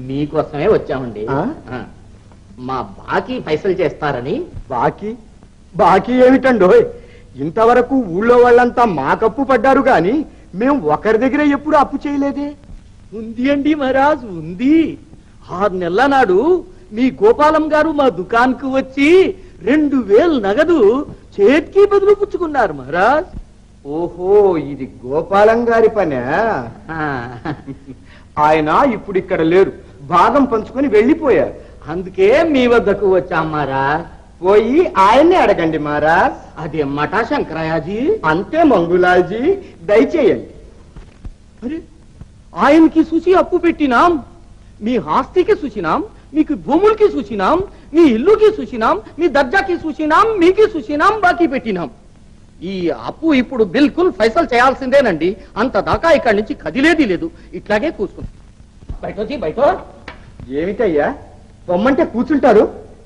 మీకోసమే వచ్చామండి. మా బాకీ పైసలు చేస్తారని. బాకీ ఏమిటండో? ఇంతవరకు ఊళ్ళో వాళ్ళంతా మాకప్పు పడ్డారు గాని మేము ఒకరి దగ్గర ఎప్పుడు అప్పు చేయలేదే. ఉంది అండి మహారాజ్, ఉంది. 6 నెలల నాడు మీ గోపాలం గారు మా దుకాన్కు వచ్చి 2000 నగదు చేతికి బదులు పుచ్చుకున్నారు మహారాజ్. ఓహో, ఇది గోపాలం గారి పనే. ఆయన ఇప్పుడు ఇక్కడ లేరు, భాగం పంచుకొని వెళ్ళిపోయారు. అందుకే మీ వద్దకు వచ్చాం మహారాజ్. పోయి ఆయన్నే అడగండి మహారాజ్. అదేమ్మట శంకరయ్యజీ? అంతే మంగులాల్జీ, దయచేయండి. అరే, ఆయనకి చూసి అప్పు పెట్టినాం, మీ ఆస్తికి చూసినాం, మీకు భూములకి చూసినాం, మీ ఇల్లుకి చూసినాం, మీ దర్జాకి చూసినాం, మీకి చూసినాం, బాకీ పెట్టినాం. ఈ అప్పు ఇప్పుడు బిల్కుల్ ఫైసల్ చేయాల్సిందేనండి. అంత దాకా ఇక్కడి నుంచి కదిలేది లేదు. ఇట్లాగే కూర్చుంటాం. బయట ఏమిటయ్యా, పొమ్మంటే కూర్చుంటారు,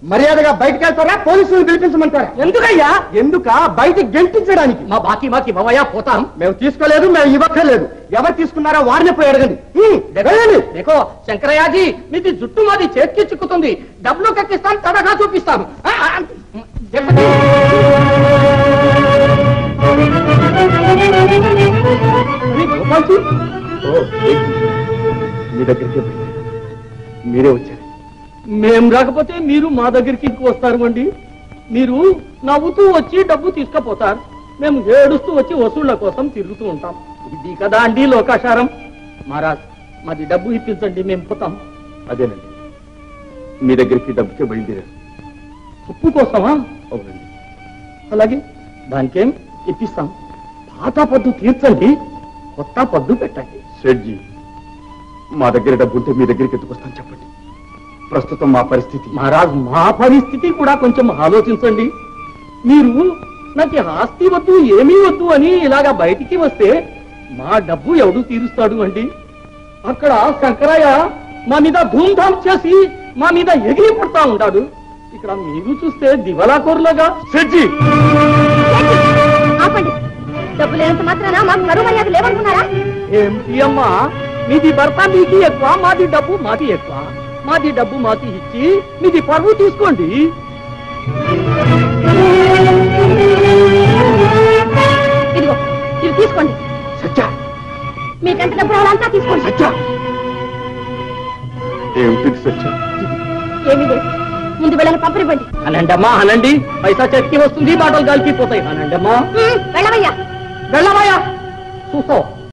మర్యాదగా బయటకు వెళ్తారా పోలీసులు పిలిపించమంటారా? ఎందుకయ్యా? ఎందుక? బయటికి గెంటించడానికి. మా బాకీ మాకి ఇవ్వవయ్యా, పోతాం. మేము తీసుకోలేదు, మేము ఇవ్వక్కర్లేదు. ఎవరు తీసుకున్నారో వారిని పోయి అడగండి. देखो శంకరయ్యజీ, మీది జుట్టు మాది చేతికి చిక్కుతుంది. డబ్బులు కక్కిస్తాను, తడగా చూపిస్తాను. మీ దగ్గరికి మీరే వచ్చారు. మేం రాకపోతే మీరు మా దగ్గరికి వస్తారు అండి. మీరు నవ్వుతూ వచ్చి డబ్బు తీసుకుపోతారు, మేము ఏడుస్తూ వచ్చి వసూళ్ల కోసం తిరుగుతూ ఉంటాం. ఇది కదా అండి లోకాచారం. మహారాజ్, మాది డబ్బు ఇప్పించండి, మేము పోతాం. అదేనండి, మీ దగ్గరికి డబ్బుకే బయలుదేరారు. అప్పు కోసమా? అవునండి. అలాగే, దానికేం ఇప్పిస్తాం. పాత పద్దు తీర్చండి, కొత్త పద్దు పెట్టండి. షెడ్జీ, మా దగ్గర డబ్బు ఉంటే మీ దగ్గరికి ఎత్తుకొస్తాను చెప్పండి. ప్రస్తుతం మా పరిస్థితి. మహారాజ్, మా పరిస్థితి కూడా కొంచెం ఆలోచించండి. మీరు నాకు ఆస్తి వద్దు, ఏమీ వద్దు అని ఇలాగా బయటికి వస్తే మా డబ్బు ఎవడు తీరుస్తాడు అండి? అక్కడ శంకరయ్య మా మీద ధూమ్ధామ్ చేసి మా మీద ఎగిరి పడతా ఉంటాడు. ఇక్కడ మీరు చూస్తే దివలాకోర్లుగా. షెడ్జీ, డబ్బు లేనంత మాత్రాన మాకు మరో మర్యాద లేవనుకున్నారా? ఏంటి అమ్మా, మీది భర్త మీది ఎక్కువ, మాది డబ్బు మాది ఎక్కువ. మాది డబ్బు మాది ఇచ్చి మీది పరువు తీసుకోండి. ఇదిగో, ఇది తీసుకోండి. సత్య, మీకంటే డబ్బు రావాలంతా తీసుకోండి. సత్య, ఏమిటి సత్య? ఏమీ లేదు, ముందు వెళ్ళని పంపనివ్వండి. అనండమ్మా, అనండి. పైసా చేతికి వస్తుంది, బాటలు గాలికి పోతాయి. అనండమ్మా. వెళ్ళవయ్యా. వెళ్ళవయ్యా. చూస్తావు